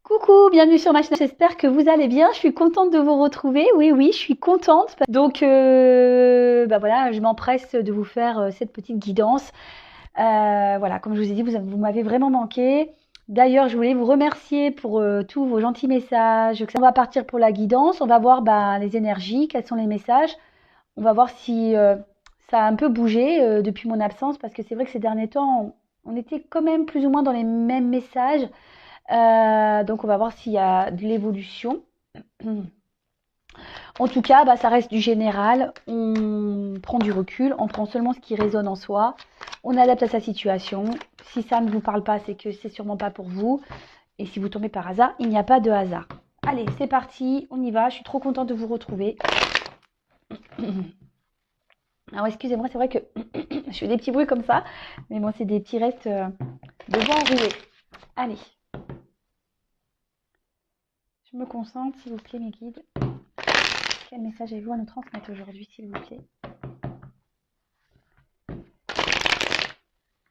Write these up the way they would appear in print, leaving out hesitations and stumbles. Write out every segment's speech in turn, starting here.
Coucou, bienvenue sur ma chaîne. J'espère que vous allez bien. Je suis contente de vous retrouver. Oui, je suis contente. Donc, voilà, je m'empresse de vous faire cette petite guidance. Voilà, comme je vous ai dit, vous m'avez vraiment manqué. D'ailleurs, je voulais vous remercier pour tous vos gentils messages. On va partir pour la guidance. On va voir les énergies, quels sont les messages. On va voir si ça a un peu bougé depuis mon absence, parce que c'est vrai que ces derniers temps, on était quand même plus ou moins dans les mêmes messages. Donc on va voir s'il y a de l'évolution. En tout cas, ça reste du général. On prend du recul, on prend seulement ce qui résonne en soi. On adapte à sa situation. Si ça ne vous parle pas, c'est que c'est sûrement pas pour vous. Et si vous tombez par hasard, il n'y a pas de hasard. Allez, c'est parti, on y va. Je suis trop contente de vous retrouver. Alors excusez-moi, c'est vrai que je fais des petits bruits comme ça. Mais bon, c'est des petits restes de vent enroué. Allez. Je me concentre, s'il vous plaît, mes guides. Quel message avez-vous à nous transmettre aujourd'hui, s'il vous plaît?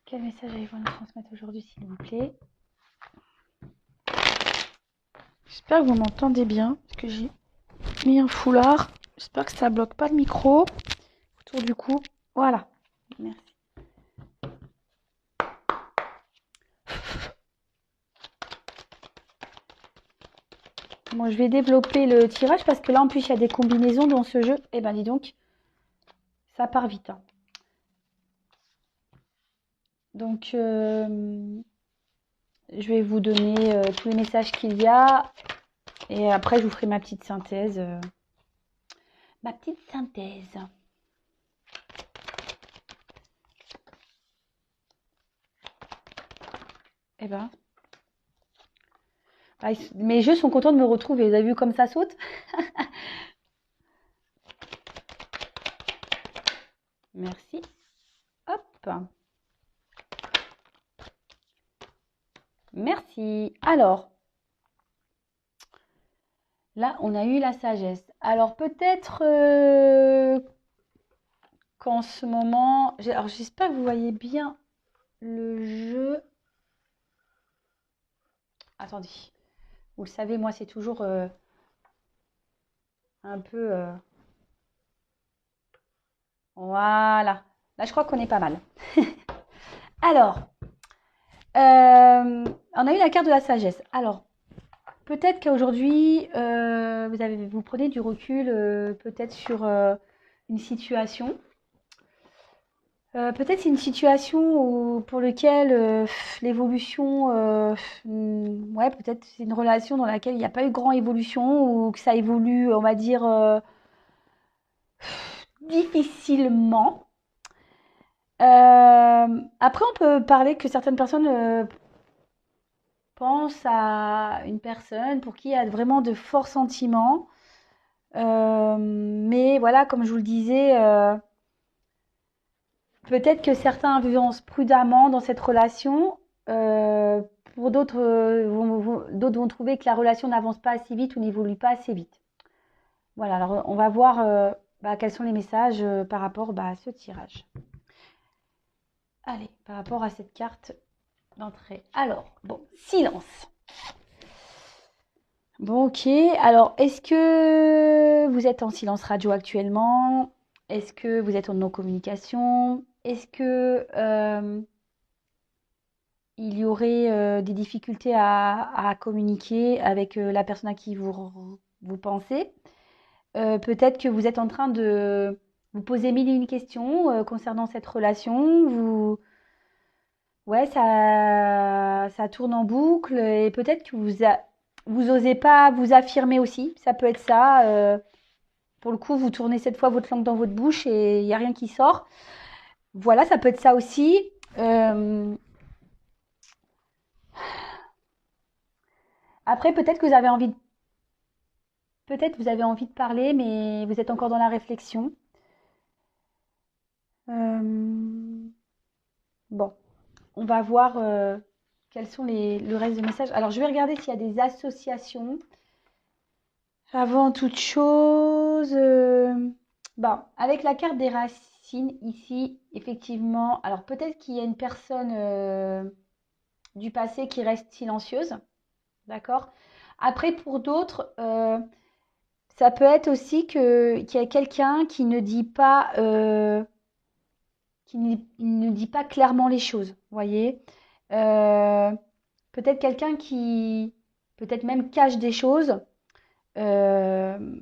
Quel message avez-vous à nous transmettre aujourd'hui, s'il vous plaît? J'espère que vous m'entendez bien, parce que j'ai mis un foulard. J'espère que ça ne bloque pas le micro autour du cou. Voilà. Merci. Bon, je vais développer le tirage, parce que là, en plus, il y a des combinaisons dans ce jeu. Eh ben, dis donc, ça part vite. Hein. Donc, je vais vous donner tous les messages qu'il y a. Et après, je vous ferai ma petite synthèse. Eh ben, mes jeux sont contents de me retrouver. Vous avez vu comme ça saute? Merci. Hop. Merci. Alors, là, on a eu la sagesse. Alors, peut-être qu'en ce moment... Alors, j'espère que vous voyez bien le jeu. Attendez. Vous le savez, moi, c'est toujours un peu... Voilà. Là, je crois qu'on est pas mal. Alors, on a eu la carte de la sagesse. Alors, peut-être qu'aujourd'hui, vous prenez du recul peut-être sur une situation. Peut-être c'est une situation pour laquelle l'évolution, ouais, peut-être c'est une relation dans laquelle il n'y a pas eu grande évolution ou que ça évolue, on va dire, difficilement. Après, on peut parler que certaines personnes pensent à une personne pour qui il y a vraiment de forts sentiments. Mais voilà, comme je vous le disais, peut-être que certains avancent prudemment dans cette relation. Pour d'autres, d'autres vont trouver que la relation n'avance pas assez vite ou n'évolue pas assez vite. Voilà, alors on va voir quels sont les messages par rapport à ce tirage. Allez, par rapport à cette carte d'entrée. Alors, bon, silence. Bon, ok. Alors, est-ce que vous êtes en silence radio actuellement? Est-ce que vous êtes en non-communication? Est-ce que il y aurait des difficultés à communiquer avec la personne à qui vous pensez? Peut-être que vous êtes en train de vous poser mille et une questions concernant cette relation. Ouais, ça tourne en boucle et peut-être que vous osez pas vous affirmer aussi. Ça peut être ça. Pour le coup, vous tournez cette fois votre langue dans votre bouche et il n'y a rien qui sort. Voilà, ça peut être ça aussi. Après, peut-être que vous avez envie de parler, mais vous êtes encore dans la réflexion. Bon, on va voir quels sont le reste des messages. Alors, je vais regarder s'il y a des associations. Avant toute chose, avec la carte des racines ici, effectivement, alors peut-être qu'il y a une personne du passé qui reste silencieuse. D'accord? Après, pour d'autres, ça peut être aussi qu'il y a quelqu'un qui ne dit pas, ne dit pas clairement les choses, vous voyez? Euh, Peut-être quelqu'un qui, peut-être même cache des choses. Euh,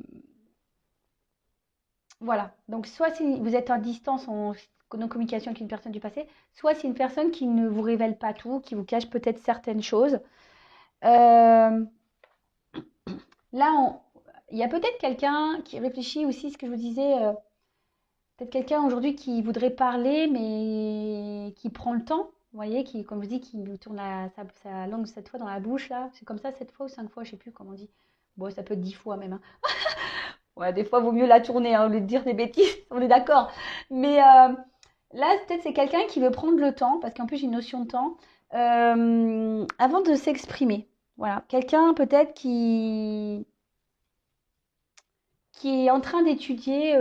voilà. Donc, soit si vous êtes en distance, en communication avec une personne du passé, soit c'est une personne qui ne vous révèle pas tout, qui vous cache peut-être certaines choses. Euh, Là, il y a peut-être quelqu'un qui réfléchit aussi, ce que je vous disais, peut-être quelqu'un aujourd'hui qui voudrait parler, mais qui prend le temps, vous voyez, qui, comme je dis, qui vous tourne sa langue 7 fois dans la bouche, là. C'est comme ça, 7 fois ou 5 fois, je sais plus comment on dit. Bon, ça peut être 10 fois même, hein. Ouais, des fois, il vaut mieux la tourner, hein, au lieu de dire des bêtises, on est d'accord. Mais là, peut-être c'est quelqu'un qui veut prendre le temps, parce qu'en plus, j'ai une notion de temps, avant de s'exprimer. Voilà, quelqu'un peut-être qui est en train d'étudier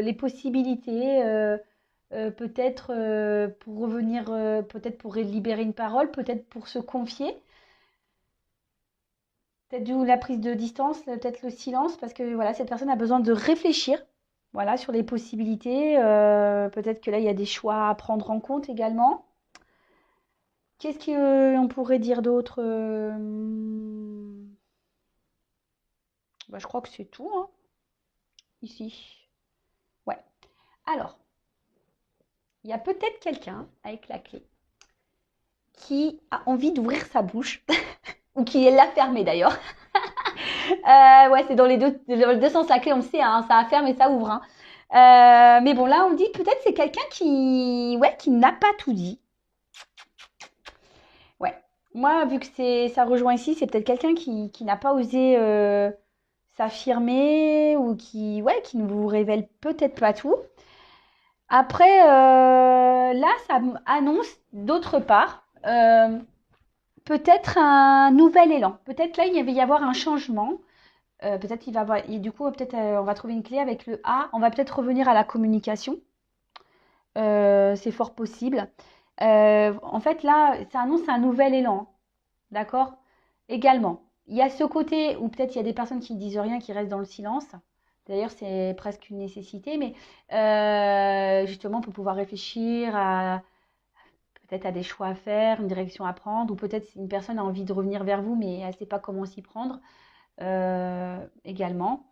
les possibilités, peut-être pour revenir, peut-être pour libérer une parole, peut-être pour se confier, peut-être d'où la prise de distance, peut-être le silence, parce que voilà, cette personne a besoin de réfléchir, voilà, sur les possibilités. Peut-être que là, il y a des choix à prendre en compte également. Qu'est-ce qu'on pourrait dire d'autre? Bah, je crois que c'est tout, hein, ici. Ouais. Alors, il y a peut-être quelqu'un avec la clé qui a envie d'ouvrir sa bouche, ou qui l'a fermée d'ailleurs. Ouais, c'est dans les deux sens, la clé, on le sait, hein, ça ferme et ça ouvre, hein. Mais bon, là, on dit peut-être c'est quelqu'un qui, ouais, qui n'a pas tout dit. Ouais. Moi, vu que ça rejoint ici, c'est peut-être quelqu'un qui n'a pas osé s'affirmer ou qui, ouais, qui ne vous révèle peut-être pas tout. Après, là, ça annonce d'autre part peut-être un nouvel élan. Peut-être là, il va y avoir un changement. Peut-être il va avoir, et du coup, peut-être on va trouver une clé avec le A. On va peut-être revenir à la communication. C'est fort possible. En fait, là, ça annonce un nouvel élan. D'accord? Également, il y a ce côté où peut-être il y a des personnes qui ne disent rien, qui restent dans le silence. D'ailleurs, c'est presque une nécessité, mais justement pour pouvoir réfléchir à peut-être à des choix à faire, une direction à prendre, ou peut-être une personne a envie de revenir vers vous, mais elle ne sait pas comment s'y prendre également.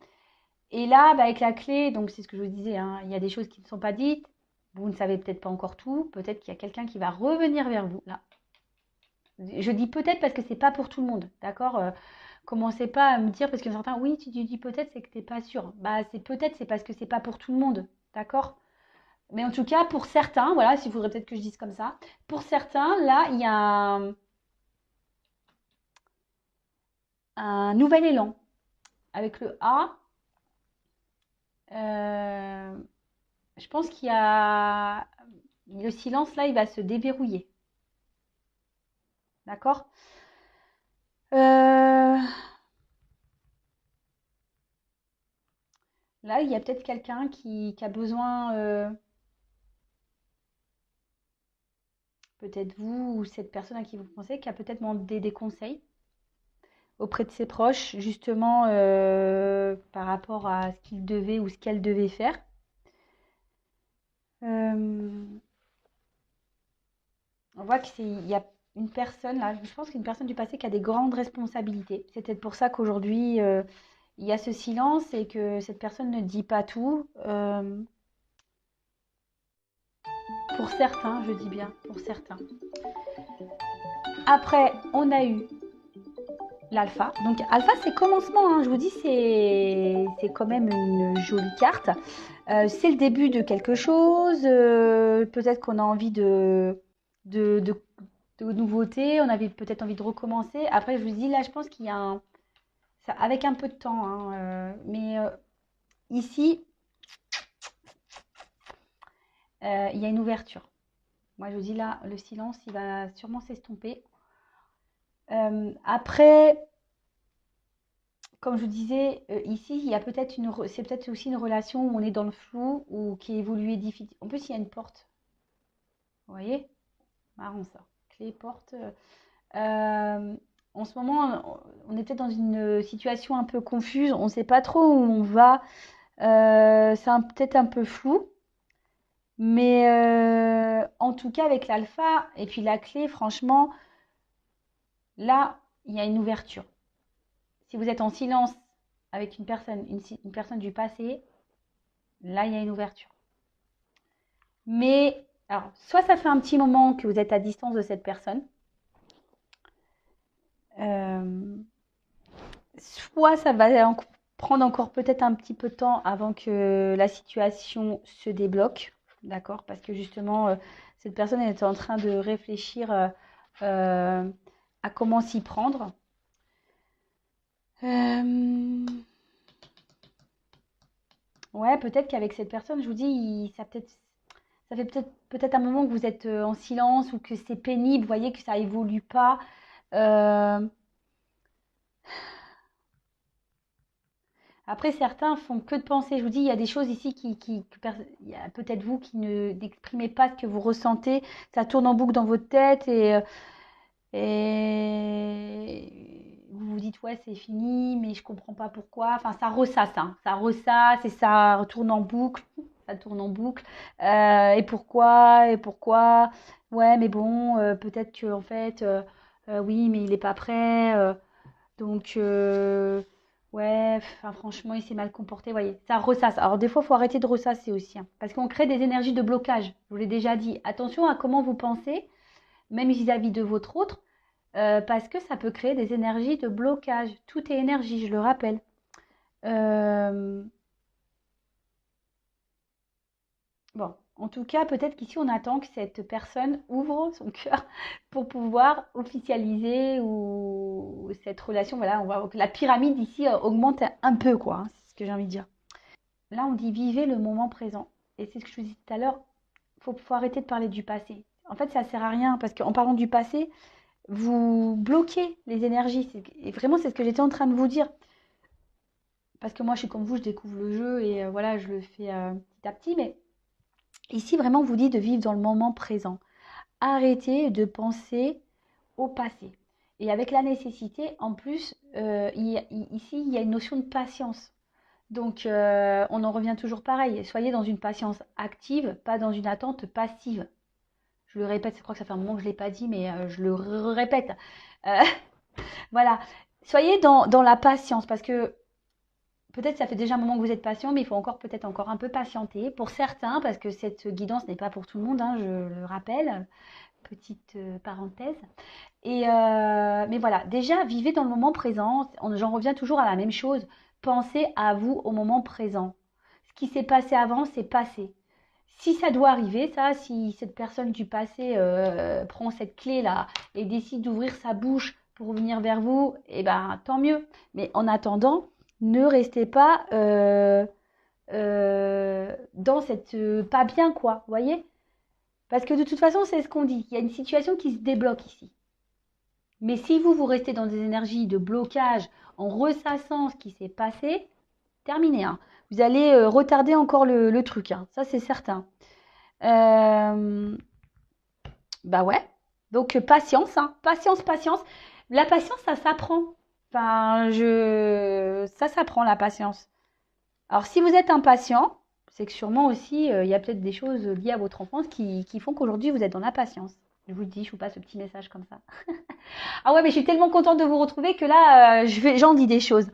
Et là, bah, avec la clé, donc c'est ce que je vous disais, hein, il y a des choses qui ne sont pas dites, vous ne savez peut-être pas encore tout, peut-être qu'il y a quelqu'un qui va revenir vers vous. Là, je dis peut-être parce que c'est pas pour tout le monde, d'accord? Commencez pas à me dire, parce que certains, oui, tu dis peut-être, c'est que t'es pas sûr. Bah, c'est peut-être, c'est parce que c'est pas pour tout le monde, d'accord? Mais en tout cas, pour certains, voilà, s'il faudrait peut-être que je dise comme ça, pour certains, là, il y a un nouvel élan. Avec le A, euh, je pense qu'il y a le silence, là, il va se déverrouiller, d'accord? Euh, Là, il y a peut-être quelqu'un qui a besoin, peut-être vous ou cette personne à qui vous pensez, qui a peut-être demandé des conseils auprès de ses proches, justement par rapport à ce qu'il devait ou ce qu'elle devait faire. Euh, on voit il y a une personne là, je pense qu'une personne du passé qui a des grandes responsabilités. C'est peut-être pour ça qu'aujourd'hui il y a ce silence et que cette personne ne dit pas tout. Pour certains, je dis bien, pour certains. Après, on a eu l'alpha. Donc alpha, c'est commencement, hein. Je vous dis, c'est quand même une jolie carte. C'est le début de quelque chose. Peut-être qu'on a envie de, de, de nouveautés, on avait peut-être envie de recommencer. Après, je vous dis, là, je pense qu'il y a avec un peu de temps, hein, mais ici, il y a une ouverture. Moi, je vous dis là, le silence, il va sûrement s'estomper. Après, comme je vous disais, ici, il y a peut-être c'est peut-être aussi une relation où on est dans le flou ou qui évolue difficile. En plus, il y a une porte. Vous voyez? Marrant ça. Clé, porte. en ce moment, on est peut-être dans une situation un peu confuse. On ne sait pas trop où on va. Peut-être un peu flou. Mais en tout cas, avec l'alpha et puis la clé, franchement, là, il y a une ouverture. Si vous êtes en silence avec une personne du passé, là, il y a une ouverture. Mais, alors, soit ça fait un petit moment que vous êtes à distance de cette personne, euh, soit ça va prendre encore peut-être un petit peu de temps avant que la situation se débloque, d'accord? Parce que justement, cette personne est en train de réfléchir euh, à comment s'y prendre. Euh, ouais, peut-être qu'avec cette personne, je vous dis, ça fait peut-être un moment que vous êtes en silence ou que c'est pénible, vous voyez que ça évolue pas. Euh, Après, certains font que de penser. Je vous dis, il y a des choses ici il y a peut-être vous qui ne n'exprimez pas ce que vous ressentez. Ça tourne en boucle dans votre tête et vous vous dites, ouais, c'est fini, mais je comprends pas pourquoi. Enfin, ça ressasse, hein. Ça ressasse et ça retourne en boucle. Ça tourne en boucle. Et pourquoi? Et pourquoi? Ouais, mais bon, peut-être que en fait, oui, mais il est pas prêt. Donc, ouais, enfin, franchement, il s'est mal comporté. Vous voyez, ça ressasse. Alors, des fois, il faut arrêter de ressasser aussi, hein, parce qu'on crée des énergies de blocage. Je vous l'ai déjà dit. Attention à comment vous pensez, même vis-à-vis de votre autre, parce que ça peut créer des énergies de blocage. Tout est énergie, je le rappelle. Euh, Bon, en tout cas, peut-être qu'ici, on attend que cette personne ouvre son cœur pour pouvoir officialiser ou cette relation. Voilà, on voit que la pyramide ici augmente un peu, quoi, hein, c'est ce que j'ai envie de dire. Là, on dit vivez le moment présent. Et c'est ce que je vous disais tout à l'heure, faut arrêter de parler du passé. En fait, ça sert à rien parce qu'en parlant du passé, vous bloquez les énergies. Et vraiment, c'est ce que j'étais en train de vous dire. Parce que moi, je suis comme vous, je découvre le jeu et voilà, je le fais petit à petit. Mais ici, vraiment, on vous dit de vivre dans le moment présent. Arrêtez de penser au passé. Et avec la nécessité, en plus, ici, il y a une notion de patience. Donc, on en revient toujours pareil. Soyez dans une patience active, pas dans une attente passive. Je le répète, je crois que ça fait un moment que je ne l'ai pas dit, mais je le répète. Euh, voilà. Soyez dans la patience, parce que peut-être ça fait déjà un moment que vous êtes patient, mais il faut encore peut-être encore un peu patienter. Pour certains, parce que cette guidance n'est pas pour tout le monde, hein, je le rappelle, petite parenthèse. Mais voilà, déjà, vivez dans le moment présent. J'en reviens toujours à la même chose. Pensez à vous au moment présent. Ce qui s'est passé avant, c'est passé. Si ça doit arriver, ça, si cette personne du passé prend cette clé-là et décide d'ouvrir sa bouche pour venir vers vous, eh ben, tant mieux. Mais en attendant, ne restez pas dans cette pas bien, quoi. Vous voyez? Parce que de toute façon, c'est ce qu'on dit. Il y a une situation qui se débloque ici. Mais si vous restez dans des énergies de blocage en ressassant ce qui s'est passé, terminé, hein. Vous allez retarder encore le truc, hein. Ça, c'est certain. Euh, Bah ouais. Donc, patience, hein. Patience, patience. La patience, ça s'apprend. Enfin, ça s'apprend, la patience. Alors, si vous êtes impatient, c'est que sûrement aussi, il y a peut-être des choses liées à votre enfance qui font qu'aujourd'hui, vous êtes dans la patience. Je vous le dis, je vous passe ce petit message comme ça. Ah ouais, mais je suis tellement contente de vous retrouver que là, j'en dis des choses.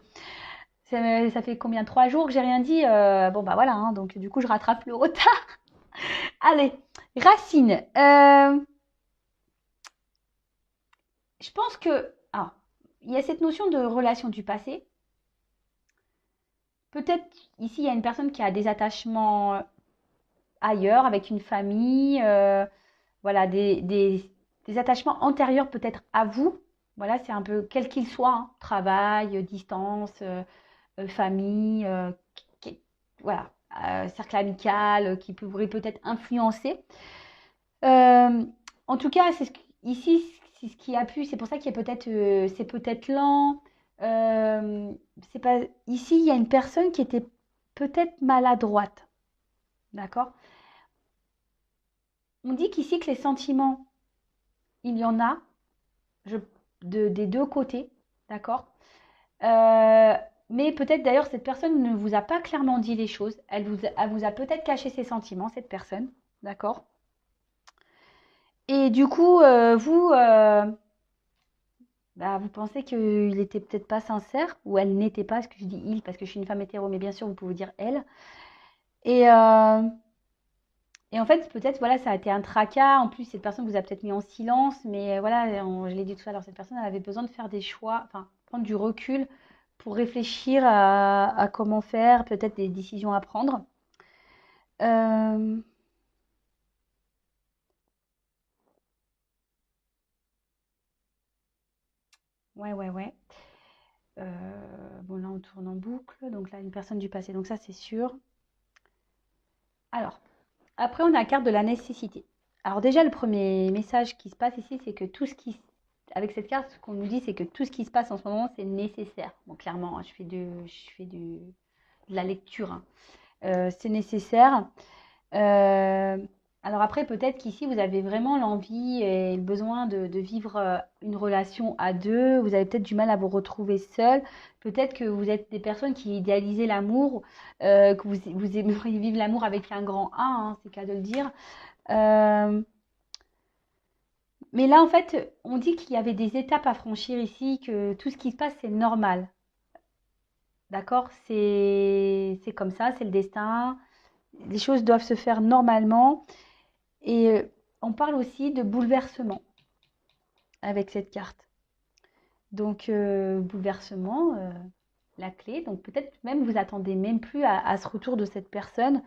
Ça fait combien? 3 jours que j'ai rien dit. Bon, bah voilà, hein, donc du coup, je rattrape le retard. Allez, Racine. Je pense que... Ah, il y a cette notion de relation du passé. Peut-être ici, il y a une personne qui a des attachements ailleurs, avec une famille. Voilà, des attachements antérieurs peut-être à vous. Voilà, c'est un peu quel qu'il soit, hein, travail, distance, famille, voilà, cercle amical qui pourrait peut-être influencer. Euh, En tout cas, ici, c'est ce qui a pu, c'est pour ça qu'il y a peut-être, c'est peut-être lent. Euh, c'est pas, ici, il y a une personne qui était peut-être maladroite, d'accord? On dit qu'ici que les sentiments, il y en a. Je des deux côtés, d'accord? Mais peut-être d'ailleurs cette personne ne vous a pas clairement dit les choses. Elle vous a peut-être caché ses sentiments, cette personne, d'accord? Et du coup, bah, vous pensez qu'il était peut-être pas sincère ou elle n'était pas, ce que je dis il parce que je suis une femme hétéro, mais bien sûr vous pouvez dire elle. Et, euh, et en fait, peut-être, voilà, ça a été un tracas. En plus, cette personne vous a peut-être mis en silence, mais voilà, je l'ai dit tout à l'heure, cette personne elle avait besoin de faire des choix, enfin, prendre du recul pour réfléchir à comment faire, peut-être des décisions à prendre. Euh, ouais, ouais, ouais. Bon, là, on tourne en boucle. Donc là, une personne du passé. Donc ça, c'est sûr. Alors, après, on a la carte de la nécessité. Alors déjà, le premier message qui se passe ici, c'est que tout ce qui... Avec cette carte, ce qu'on nous dit, c'est que tout ce qui se passe en ce moment, c'est nécessaire. Bon, clairement, hein, de la lecture, hein. C'est nécessaire. Euh, alors après, peut-être qu'ici, vous avez vraiment l'envie et le besoin de vivre une relation à deux. Vous avez peut-être du mal à vous retrouver seul. Peut-être que vous êtes des personnes qui idéalisez l'amour, que vous aimeriez vivre l'amour avec un grand A, hein, c'est le cas de le dire. Euh, mais là, en fait, on dit qu'il y avait des étapes à franchir ici, que tout ce qui se passe, c'est normal. D'accord? C'est comme ça, c'est le destin. Les choses doivent se faire normalement. Et on parle aussi de bouleversement avec cette carte. Donc, bouleversement, la clé. Donc, peut-être même vous attendez même plus à ce retour de cette personne.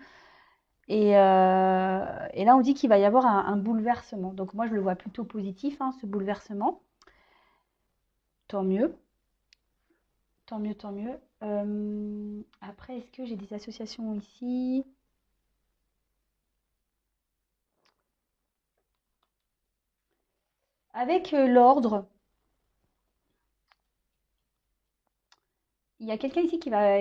Et là, on dit qu'il va y avoir un bouleversement. Donc, moi, je le vois plutôt positif, hein, ce bouleversement. Tant mieux, tant mieux, tant mieux. Après, est-ce que j'ai des associations ici? Avec l'ordre, il y a quelqu'un ici qui va,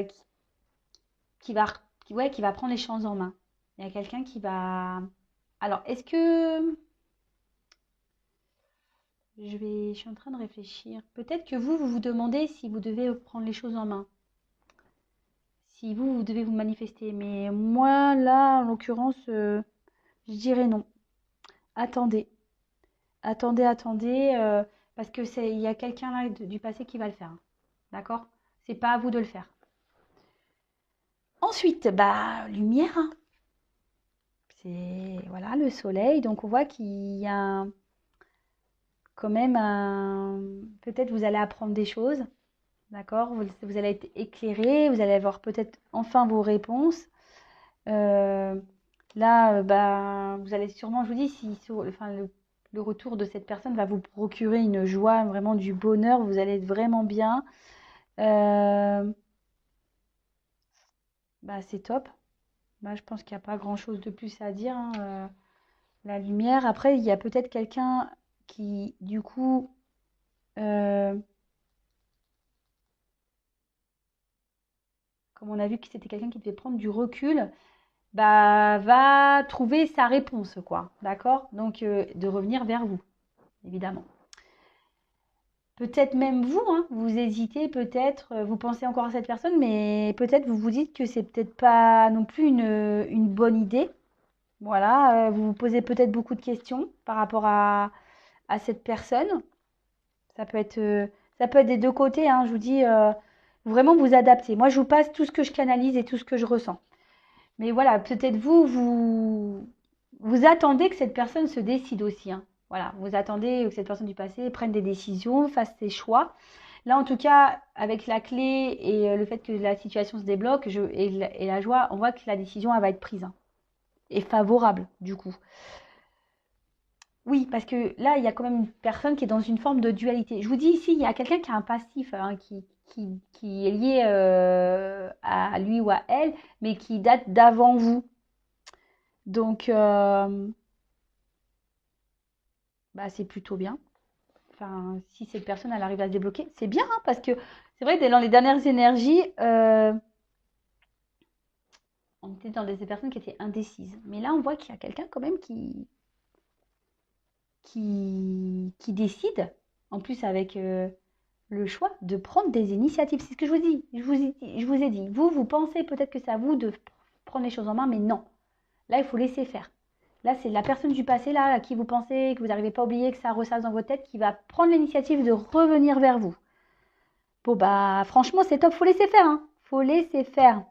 ouais, qui va prendre les choses en main. Il y a quelqu'un qui va. Alors, est-ce que je suis en train de réfléchir. Peut-être que vous vous demandez si vous devez prendre les choses en main, si vous devez vous manifester. Mais moi, là, en l'occurrence, je dirais non. Attendez, attendez, attendez, parce que il y a quelqu'un là du passé qui va le faire, hein. D'accord? C'est pas à vous de le faire. Ensuite, bah, lumière, hein. C'est voilà le soleil. Donc on voit qu'il y a quand même un. Peut-être vous allez apprendre des choses, d'accord? Vous allez être éclairé, vous allez avoir peut-être enfin vos réponses. Euh, Là, bah, vous allez sûrement, je vous dis, si enfin, le retour de cette personne va vous procurer une joie, vraiment du bonheur, vous allez être vraiment bien. Euh, Bah, c'est top. Bah, je pense qu'il n'y a pas grand-chose de plus à dire, hein. La lumière. Après, il y a peut-être quelqu'un qui, du coup, euh, comme on a vu que c'était quelqu'un qui devait prendre du recul, bah, va trouver sa réponse, quoi. D'accord? Donc, de revenir vers vous, évidemment. Peut-être même vous, hein, vous hésitez, peut-être, vous pensez encore à cette personne, mais peut-être vous vous dites que c'est peut-être pas non plus une bonne idée. Voilà, vous vous posez peut-être beaucoup de questions par rapport à cette personne. Ça peut être, euh, Ça peut être des deux côtés, hein, je vous dis, vraiment vous adapter. Moi, je vous passe tout ce que je canalise et tout ce que je ressens. Mais voilà, peut-être vous attendez que cette personne se décide aussi, hein. Voilà, vous attendez que cette personne du passé prenne des décisions, fasse ses choix. Là, en tout cas, avec la clé et le fait que la situation se débloque et la joie, on voit que la décision elle va être prise, hein, et favorable, du coup. Oui, parce que là, il y a quand même une personne qui est dans une forme de dualité. Je vous dis ici, il y a quelqu'un qui a un passif, hein, qui est lié à lui ou à elle, mais qui date d'avant vous. Donc, bah, c'est plutôt bien. Enfin, si cette personne elle arrive à se débloquer, c'est bien, hein, parce que c'est vrai que dans les dernières énergies, on était dans des personnes qui étaient indécises. Mais là, on voit qu'il y a quelqu'un quand même qui décide. En plus, avec le choix de prendre des initiatives. C'est ce que je vous dis. Je vous ai dit. Vous pensez peut-être que c'est à vous de prendre les choses en main, mais non. Là, il faut laisser faire. Là, c'est la personne du passé, là, à qui vous pensez, que vous n'arrivez pas à oublier, que ça ressasse dans votre tête, qui va prendre l'initiative de revenir vers vous. Bon, bah, franchement, c'est top. Faut laisser faire, hein. Faut laisser faire.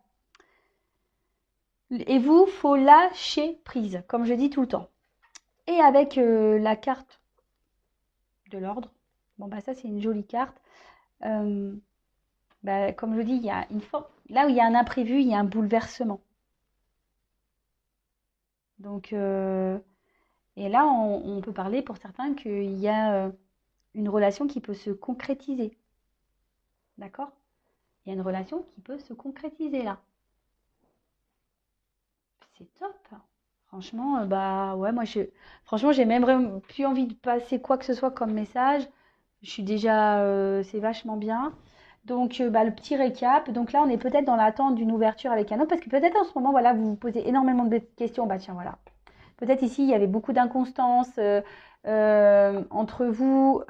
Et vous, faut lâcher prise, comme je dis tout le temps. Et avec la carte de l'ordre, bon, bah, ça, c'est une jolie carte. Bah, comme je dis, il y a une forme. Là où il y a un imprévu, il y a un bouleversement. Donc, et là, on peut parler pour certains qu'il y a une relation qui peut se concrétiser. D'accord? Il y a une relation qui peut se concrétiser là. C'est top. Franchement, bah ouais, franchement, j'ai même vraiment plus envie de passer quoi que ce soit comme message. Je suis déjà, c'est vachement bien. Donc, bah, le petit récap. Donc là, on est peut-être dans l'attente d'une ouverture avec un autre, parce que peut-être en ce moment, voilà, vous vous posez énormément de questions. Bah tiens, voilà. Peut-être ici, il y avait beaucoup d'inconstance entre vous.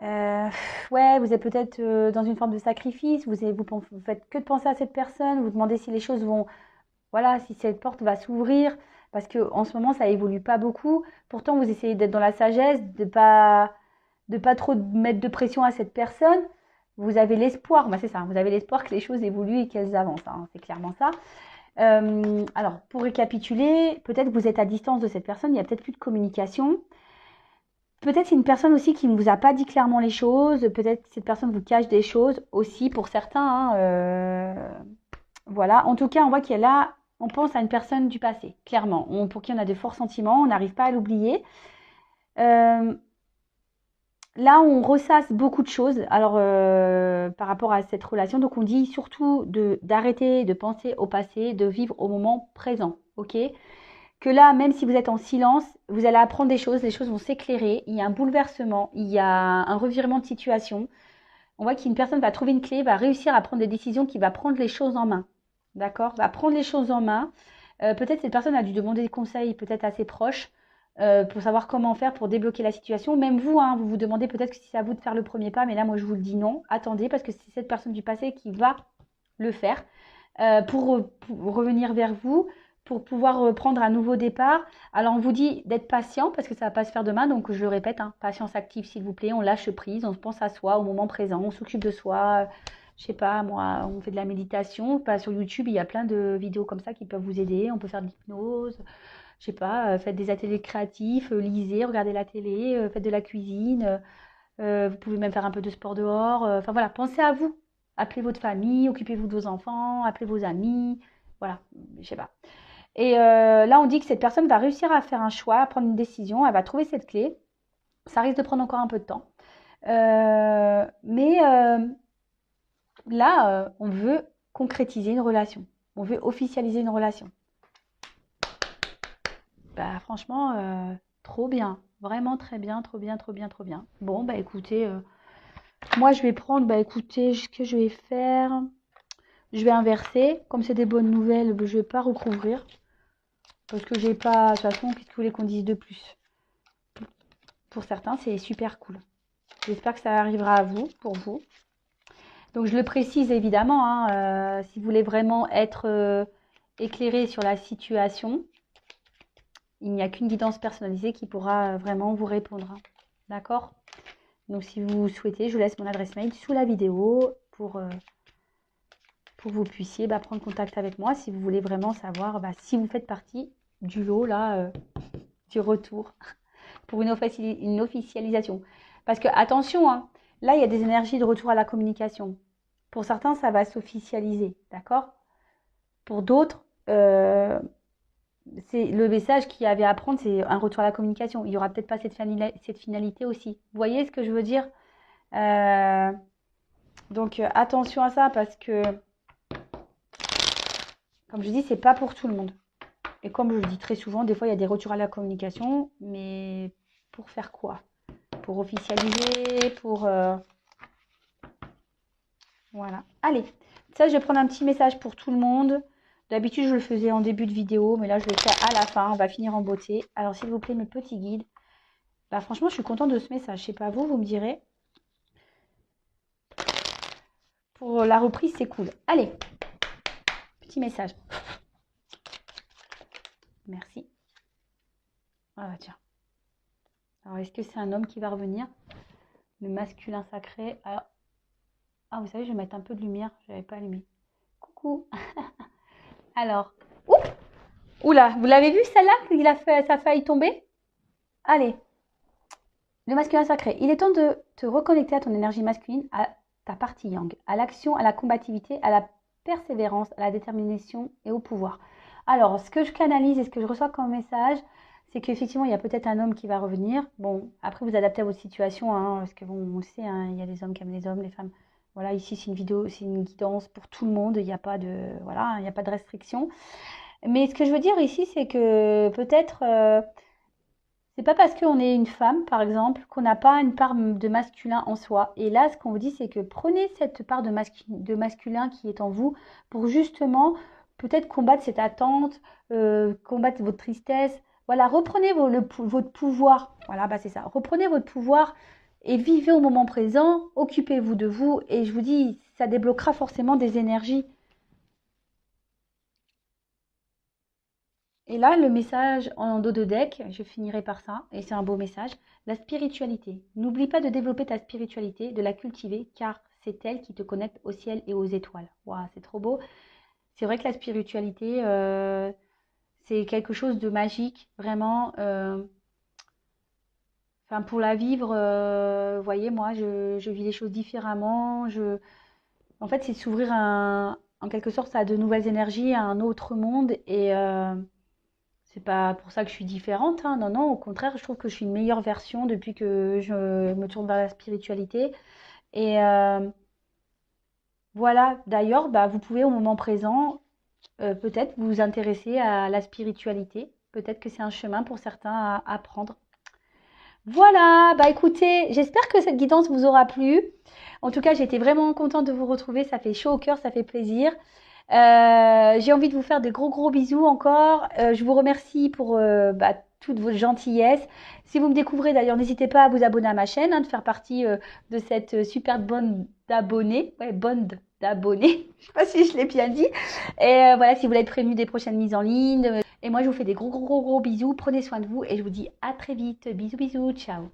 Ouais, vous êtes peut-être dans une forme de sacrifice. Vous faites que de penser à cette personne. Vous demandez si les choses vont, voilà, si cette porte va s'ouvrir. Parce que en ce moment, ça évolue pas beaucoup. Pourtant, vous essayez d'être dans la sagesse, de pas trop mettre de pression à cette personne. Vous avez l'espoir, bah c'est ça, vous avez l'espoir que les choses évoluent et qu'elles avancent, hein, c'est clairement ça. Alors, pour récapituler, peut-être que vous êtes à distance de cette personne, il n'y a peut-être plus de communication. Peut-être c'est une personne aussi qui ne vous a pas dit clairement les choses, peut-être que cette personne vous cache des choses aussi pour certains. Hein, voilà, en tout cas, on voit qu'il y a là, on pense à une personne du passé, clairement, pour qui on a de forts sentiments, on n'arrive pas à l'oublier. Là, on ressasse beaucoup de choses alors, par rapport à cette relation. Donc, on dit surtout d'arrêter de penser au passé, de vivre au moment présent. Ok? Que là, même si vous êtes en silence, vous allez apprendre des choses, les choses vont s'éclairer. Il y a un bouleversement, il y a un revirement de situation. On voit qu'une personne va trouver une clé, va réussir à prendre des décisions, qui va prendre les choses en main. D'accord? Va prendre les choses en main. Peut-être cette personne a dû demander des conseils, peut-être à ses proches. Pour savoir comment faire pour débloquer la situation. Même vous, hein, vous vous demandez peut-être que si c'est à vous de faire le premier pas, mais là, moi, je vous le dis non. Attendez, parce que c'est cette personne du passé qui va le faire pour revenir vers vous, pour pouvoir prendre un nouveau départ. Alors, on vous dit d'être patient, parce que ça ne va pas se faire demain. Donc, je le répète, hein, patience active, s'il vous plaît. On lâche prise, on pense à soi au moment présent, on s'occupe de soi. Je sais pas, moi, on fait de la méditation. Pas sur YouTube, il y a plein de vidéos comme ça qui peuvent vous aider. On peut faire de l'hypnose. Je sais pas, faites des ateliers créatifs, lisez, regardez la télé, faites de la cuisine, vous pouvez même faire un peu de sport dehors. Enfin voilà, pensez à vous. Appelez votre famille, occupez-vous de vos enfants, appelez vos amis. Voilà, je sais pas. Et là, on dit que cette personne va réussir à faire un choix, à prendre une décision, elle va trouver cette clé. Ça risque de prendre encore un peu de temps. Mais là, on veut concrétiser une relation. On veut officialiser une relation. Bah franchement, trop bien. Vraiment très bien, trop bien, trop bien, trop bien. Bon, bah écoutez, moi je vais prendre, bah écoutez, ce que je vais faire, je vais inverser. Comme c'est des bonnes nouvelles, je vais pas recouvrir. Parce que j'ai pas, de toute façon, qu'est-ce que vous voulez qu'on dise de plus? Pour certains, c'est super cool. J'espère que ça arrivera à vous, pour vous. Donc je le précise évidemment, hein, si vous voulez vraiment être éclairé sur la situation, il n'y a qu'une guidance personnalisée qui pourra vraiment vous répondre. Hein. D'accord? Donc, si vous souhaitez, je vous laisse mon adresse mail sous la vidéo pour que vous puissiez prendre contact avec moi si vous voulez vraiment savoir si vous faites partie du lot là, du retour pour une officialisation. Parce que, attention, hein, là, il y a des énergies de retour à la communication. Pour certains, ça va s'officialiser. D'accord? Pour d'autres, c'est le message qu'il y avait à prendre, c'est un retour à la communication. Il n'y aura peut-être pas cette finalité aussi. Vous voyez ce que je veux dire? Donc attention à ça parce que, comme je dis, c'est pas pour tout le monde. Et comme je le dis très souvent, des fois il y a des retours à la communication, mais pour faire quoi? Pour officialiser, pour... Voilà. Allez, ça je vais prendre un petit message pour tout le monde. D'habitude, je le faisais en début de vidéo, mais là, je vais le faire à la fin. On va finir en beauté. Alors, s'il vous plaît, mes petits guides, Bah, franchement, je suis contente de ce message. Je sais pas vous, vous me direz. Pour la reprise, c'est cool. Allez, petit message. Merci. Ah bah tiens. Alors, est-ce que c'est un homme qui va revenir? Le masculin sacré. Alors, ah, vous savez, je vais mettre un peu de lumière. Je n'avais pas allumé. Coucou. Alors, ouh, oula, vous l'avez vu celle-là? Il a fait, ça a failli tomber. Allez, le masculin sacré. Il est temps de te reconnecter à ton énergie masculine, à ta partie yang, à l'action, à la combativité, à la persévérance, à la détermination et au pouvoir. Alors, ce que je canalise et ce que je reçois comme message, c'est qu'effectivement, il y a peut-être un homme qui va revenir. Bon, après, vous adaptez à votre situation, hein, parce que bon, on le sait, hein, il y a des hommes qui aiment les hommes, les femmes. Voilà, ici, c'est une vidéo, c'est une guidance pour tout le monde. Il n'y a pas de, voilà, il n'y a pas de restriction. Mais ce que je veux dire ici, c'est que peut-être, c'est pas parce qu'on est une femme, par exemple, qu'on n'a pas une part de masculin en soi. Et là, ce qu'on vous dit, c'est que prenez cette part de masculin qui est en vous pour justement peut-être combattre cette attente, combattre votre tristesse. Voilà, reprenez votre pouvoir. Voilà, bah c'est ça. Reprenez votre pouvoir et vivez au moment présent. Occupez-vous de vous. Et je vous dis, ça débloquera forcément des énergies. Et là, le message en dos de deck, je finirai par ça, et c'est un beau message, la spiritualité. N'oublie pas de développer ta spiritualité, de la cultiver, car c'est elle qui te connecte au ciel et aux étoiles. Waouh, c'est trop beau. C'est vrai que la spiritualité, c'est quelque chose de magique, vraiment. Enfin, pour la vivre, vous voyez, moi, je vis les choses différemment. En fait, c'est s'ouvrir en quelque sorte à de nouvelles énergies, à un autre monde, et c'est pas pour ça que je suis différente, hein. Non, non, au contraire, je trouve que je suis une meilleure version depuis que je me tourne vers la spiritualité. Et voilà, d'ailleurs, bah, vous pouvez au moment présent peut-être vous intéresser à la spiritualité. Peut-être que c'est un chemin pour certains à prendre. Voilà, bah écoutez, j'espère que cette guidance vous aura plu. En tout cas, j'ai été vraiment contente de vous retrouver. Ça fait chaud au cœur, ça fait plaisir. J'ai envie de vous faire des gros gros bisous encore. Je vous remercie pour bah, toute votre gentillesse. Si vous me découvrez d'ailleurs, n'hésitez pas à vous abonner à ma chaîne, hein, de faire partie de cette super bande d'abonnés. Ouais, bande d'abonnés. Je sais pas si je l'ai bien dit. Et voilà, si vous voulez être prévenu des prochaines mises en ligne. Et moi, je vous fais des gros gros gros gros bisous. Prenez soin de vous et je vous dis à très vite. Bisous bisous, ciao.